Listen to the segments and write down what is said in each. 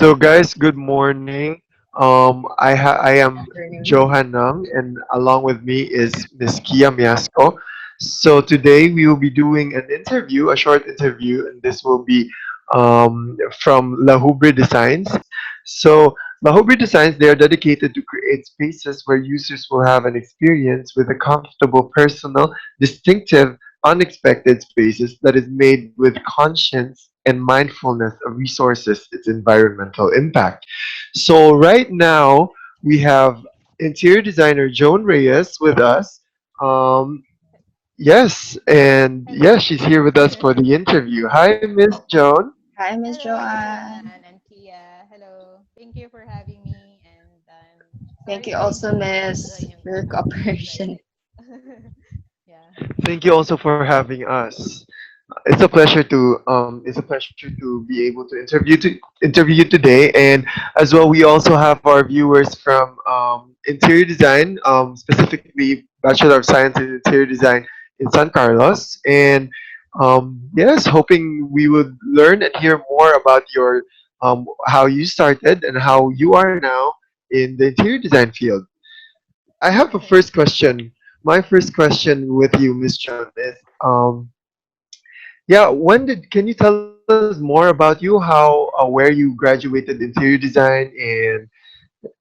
So, guys, good morning. I am Afternoon. Johan Nung, and along with me is Miss Kia Miasco. So, today we will be doing an interview, a short interview, and this will be from La Hubre Designs. So, La Hubre Designs, they are dedicated to create spaces where users will have an experience with a comfortable, personal, distinctive, unexpected spaces that is made with conscience and mindfulness of resources, its environmental impact. So right now we have interior designer Joan Reyes with us. Um, yes, and yes, she's here with us for the interview. Hi, Miss Joan. Hi, Miss Hello, Joanne. Joanne and Kia. Hello. Thank you for having me. And I'm Thank sorry you if I also, couldn't Miss, join yung for your cooperation. excited. Yeah. Thank you also for having us. It's a pleasure to be able to interview you today, and as well we also have our viewers from interior design, specifically Bachelor of Science in Interior Design in San Carlos, and yes, hoping we would learn and hear more about your how you started and how you are now in the interior design field. I have a first question. My first question with you, Miss John, is yeah, can you tell us more about you? How, where you graduated interior design, and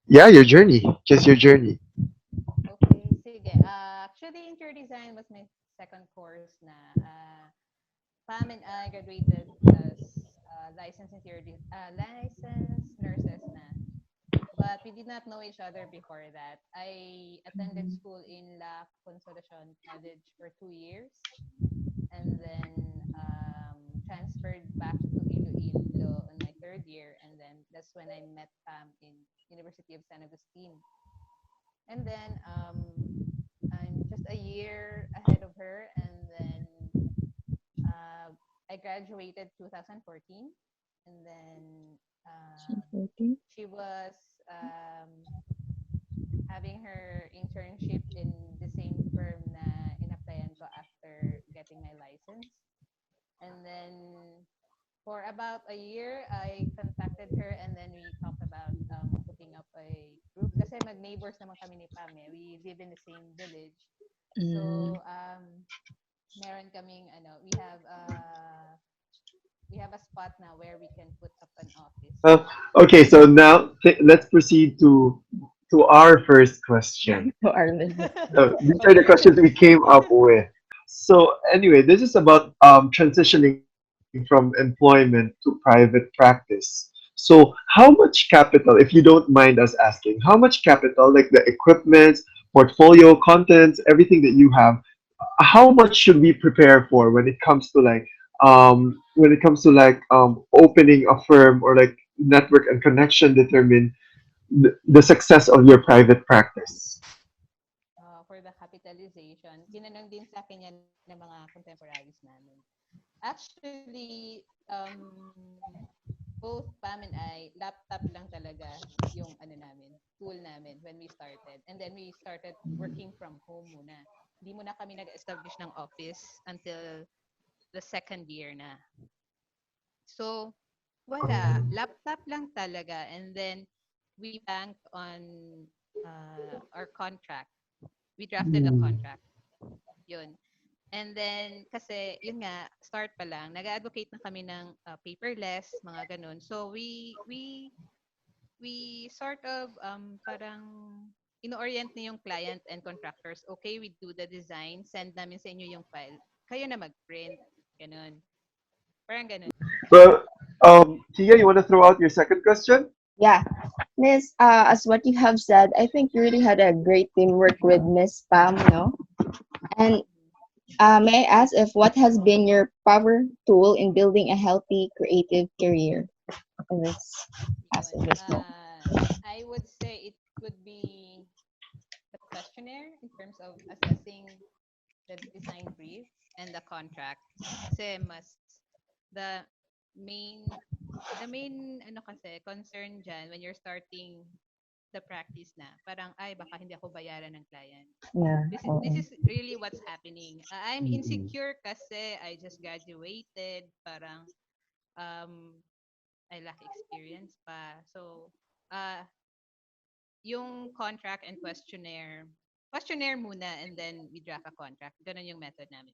yeah, your journey, just your journey. Okay, sige. Actually, interior design was my second course na. Pam and I graduated as licensed nurses na. But we did not know each other before that. I attended Mhm. school in La Consolacion College for 2 years, and then transferred back to Iloilo on my third year, and then that's when I met Pam in University of San Agustin. And then I'm just a year ahead of her, and then I graduated 2014, and then she was um, having her internship in the same firm na in-applyan ko after getting my license. And then for about a year, I contacted her, and then we talked about putting up a group kasi mag-neighbors naman kami ni Pam eh. We live in the same village. Mm. So, meron kaming ano, we have a spot now where we can put up an office. Uh, okay, so now let's proceed to our first question. To our listeners. These are the Okay. questions we came up with. So anyway, this is about transitioning from employment to private practice. So how much capital, if you don't mind us asking, how much capital, like the equipment, portfolio, contents, everything that you have, how much should we prepare for when it comes to opening a firm, or like network and connection determine the success of your private practice? For the capitalization, tinanong din sa akin yan ng mga contemporaries namin. Actually, both Pam and I, laptop lang talaga yung ano namin, tool namin when we started. And then we started working from home muna. Hindi muna kami nag-establish ng office until the second year na. So, wala. Laptop lang talaga. And then, we banked on our contract. We drafted a Mm. contract. Yun. And then, kasi, yun nga, start pa lang, nag-advocate na kami ng paperless, mga ganun. So, we sort of parang ino-orient na yung client and contractors. Okay, we do the design, send namin sa inyo yung file. Kayo na mag-print. Ganun. Parang ganun. Well, Tia, you want to throw out your second question? Yeah. Miss, as what you have said, I think you really had a great teamwork with Miss Pam, no? And may I ask if what has been your power tool in building a healthy creative career in this as Yun. of this moment? I would say it would be the questionnaire in terms of assessing the design brief and the contract. Kasi mas the main ano kasi concern dyan when you're starting the practice na parang ay baka hindi ako bayaran ng client. Yeah. This Oo. is really what's happening. I'm Mm-mm. insecure kasi I just graduated, parang um I lack experience pa. So, uh, yung contract and questionnaire muna and then we draft a contract. Ganun yung method namin.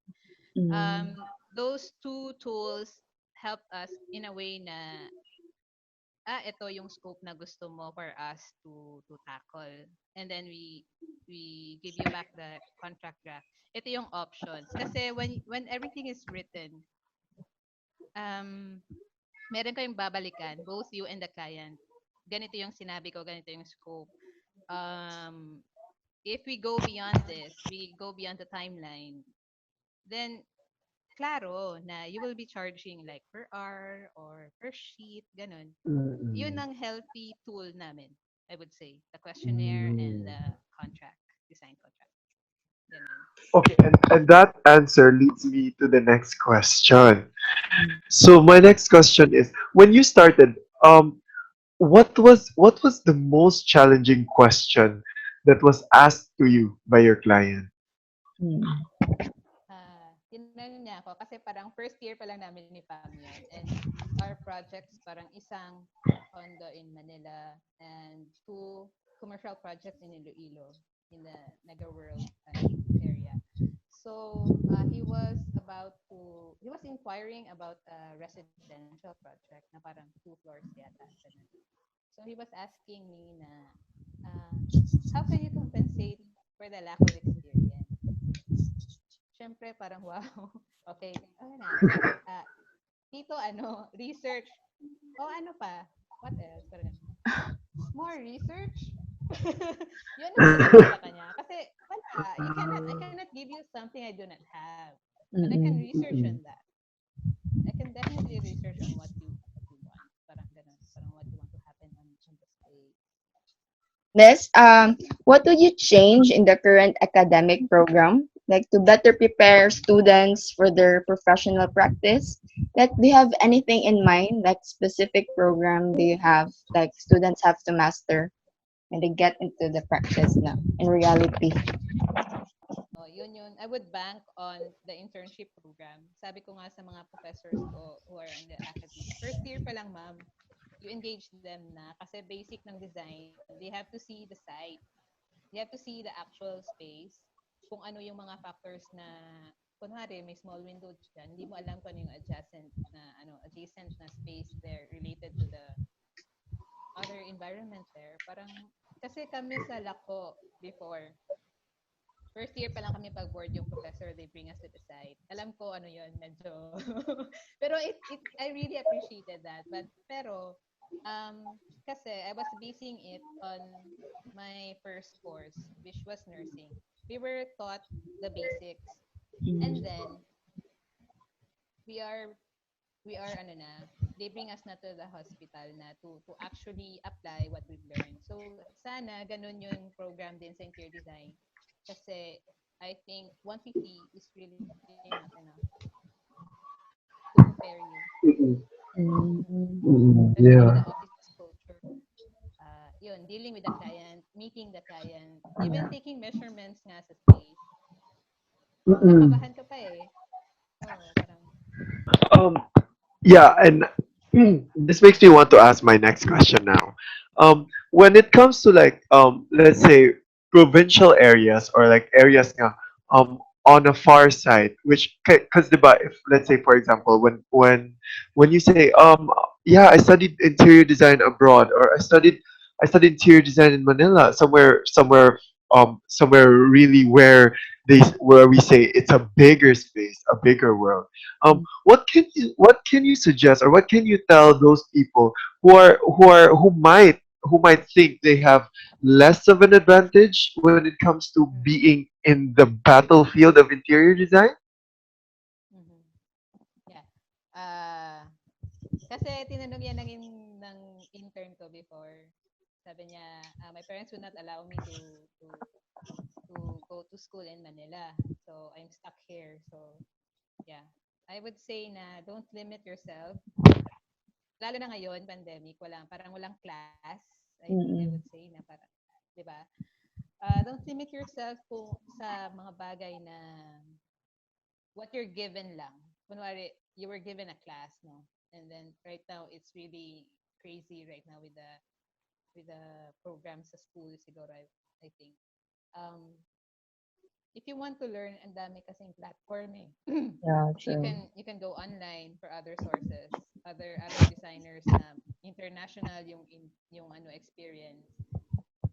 Mm. Those two tools help us in a way na ito yung scope na gusto mo for us to tackle. And then we give you back the contract draft. Ito yung options. Kasi when everything is written, um, meron kayong babalikan, both you and the client. Ganito yung sinabi ko, ganito yung scope. Um, if we go beyond this, we go beyond the timeline, then klaro na you will be charging like per hour or per sheet, ganun. Yun Mm-mm. ang healthy tool namin, I would say. The questionnaire and Mm. the contract, design contract. Ganun. Okay, and that answer leads me to the next question. So my next question is, when you started, what was the most challenging question that was asked to you by your client? Mm. Tinanong niya ako kasi parang first year pa lang namin ni Pam yun. And our projects parang isang condo in Manila and two commercial projects in Iloilo in the Mega World area. So he was inquiring about a residential project na parang 2 floors yata. Ganun. So he was asking me na, uh, how can you compensate for the lack of experience? Siyempre, parang wow. Okay, ano na. Ah, dito, research. O ano pa? What else? Parang, more research? Yun ang sagot ko sa kanya. Kasi, wala. I cannot give you something I do not have. But I can Mm. research on that. I can definitely research on what you want. Parang ganun. Parang what you want to happen on the space. Miss, what would you change in the current academic program, like to better prepare students for their professional practice? Like, do you have anything in mind, like specific program do you have, like students have to master when they get into the practice now in reality? Oh, yun. I would bank on the internship program. Sabi ko nga sa mga professors ko who are in the academy. First year pa lang, ma'am, you engage them na kasi basic ng design, they have to see the site. They have to see the actual space. Kung ano yung mga factors na kunwari may small window dyan, hindi mo alam kung ano yung adjacent na space there related to the other environment there. Parang kasi kami sa Lako before, first year pa lang kami pag-board yung professor, they bring us to the site. Alam ko ano yun, medyo. Pero I really appreciated that. Pero, kasi I was basing it on my first course, which was nursing. We were taught the basics. And Mm. then, we are, they bring us na to the hospital na to actually apply what we've learned. So, sana ganun yung program din sa interior design. Kasi I think 150 is really not enough to prepare you, Mm. Mm, especially with the yeah. office culture. Yun, dealing with the client, meeting the client, even taking measurements nga sa space. Mm-mm. Kinakabahan ka pa eh. Oo, parang, Um, yeah, and this makes me want to ask my next question now. When it comes to like let's say provincial areas or like areas nga, on a far side, which because if let's say for example when you say yeah, I studied interior design abroad, or I studied interior design in Manila, somewhere really where we say it's a bigger space, a bigger world. What can you suggest, or what can you tell those people who might think they have less of an advantage when it comes to mm, being in the battlefield of interior design? mhm. Yeah. Ah, kasi tinanong yan ng intern ko before. Sabi niya, my parents would not allow me to go to school in Manila. So, I'm stuck here. So, yeah. I would say na don't limit yourself. Lalo na ngayon, pandemic, parang walang class. I would Mm. say na parang, di ba? Don't limit yourself sa mga bagay na what you're given lang. Kunwari, you were given a class, no? And then right now it's really crazy right now with the programs sa school siguro I think. Um, if you want to learn, ang dami kasing platform eh. Yeah, you true. can you can go online for other sources, other designers na international yung ano experience.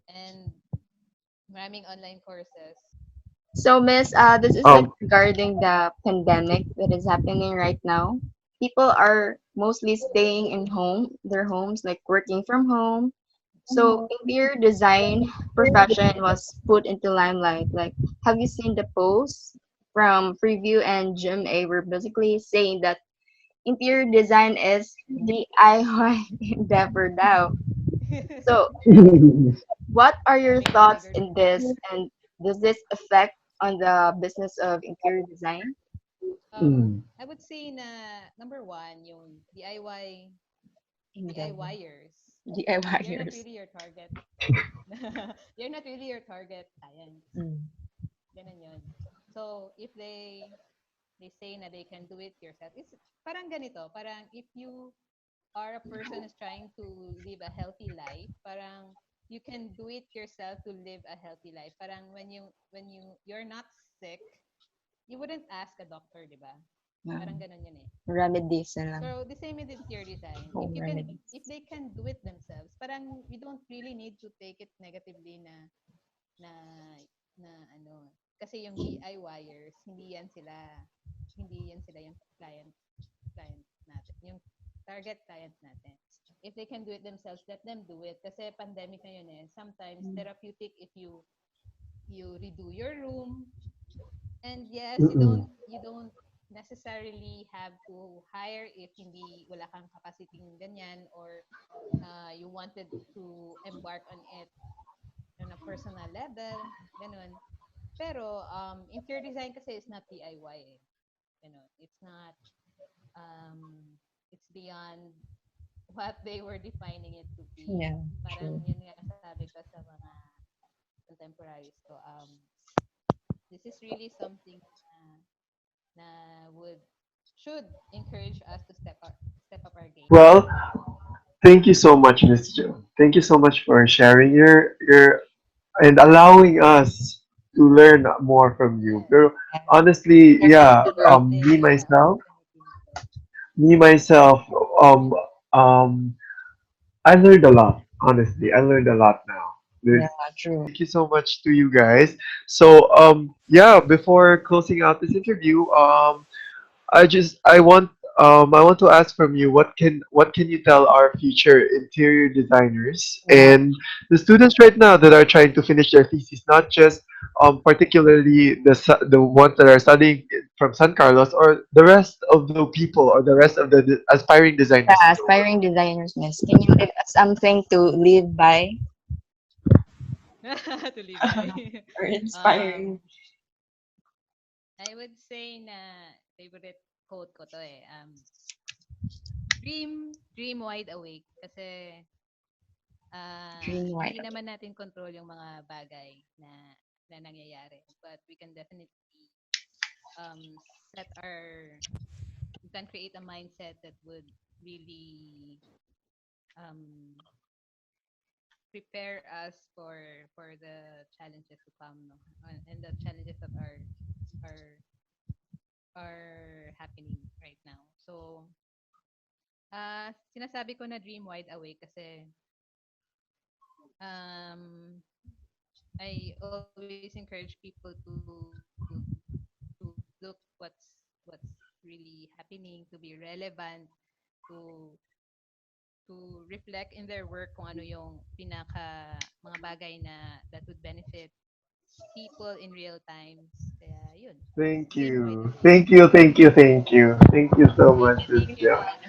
And maraming online courses. So, Miss, this is like Um, regarding the pandemic that is happening right now. People are mostly staying in their homes, like working from home. So, interior design profession was put into limelight. Like, have you seen the posts from Preview and Jim A? Were basically saying that interior design is DIY endeavor now. So, what are your May thoughts na-trigger in tuloy ako. this, and does this affect on the business of interior design? mm, I would say na number one, yung Endeavor. DIYers, you're not DIYers. really your target. You're not really your target clients. Mm. Ganun yun. So, if they say na they can do it yourself, it's parang ganito, parang if you are a person who's trying to live a healthy life, parang you can do it yourself to live a healthy life. Parang you're not sick, you wouldn't ask a doctor, 'di ba? Yeah. Parang ganun yun eh. Remedies na lang. So the same with interior design. Home remedies. If they can do it themselves, parang you don't really need to take it negatively na na ano. Kasi yung DIYers, hindi yan sila yung client natin, yung target client natin. If they can do it themselves, let them do it. Kasi pandemic na yun eh. Sometimes therapeutic if you redo your room. And yes, mm-mm. you don't necessarily have to hire if hindi wala kang capacity ng ganyan, or you wanted to embark on it on a personal level, ganun. Pero interior design kasi is not DIY eh. Ganun. Um it's beyond what they were defining it to be. Yeah, Parang true. yun nga sabi ko sa mga contemporaries ko, this is really something na would should encourage us to step up our game. Well, thank you so much, Miss Jo. Thank you so much for sharing your and allowing us to learn more from you. Yes. Pero Yeah. honestly, Happy yeah, to learn me too. Yeah, myself, definitely. me myself, um, um, I learned a lot. Honestly, I learned a lot now. Yeah, There's, true. thank you so much to you guys. So, yeah, before closing out this interview, I want to ask from you, what can you tell our future interior designers Yeah. and the students right now that are trying to finish their thesis, not just particularly the ones that are studying from San Carlos, or the rest of the people, or the rest of the aspiring designers in Yeah, the world. aspiring designers, Miss. Can you give us something to live by To live by. or um, inspiring? I would say na favorite quote ko to eh. Dream wide awake. Kasi Dream hindi white. naman natin control yung mga bagay na nangyayari. But we can definitely um, set our, we can create a mindset that would really um, prepare us for the challenges to come, no? And the challenges that are are happening right now. So, sinasabi ko na dream wide awake kasi um, I always encourage people to look what's really happening, to be relevant, to reflect in their work kung ano yung mga bagay na that would benefit people in real times. Kaya yun, Thank dream wide you, awake. thank you, thank you, thank you, thank you so much, Miss Thank you Jo. din.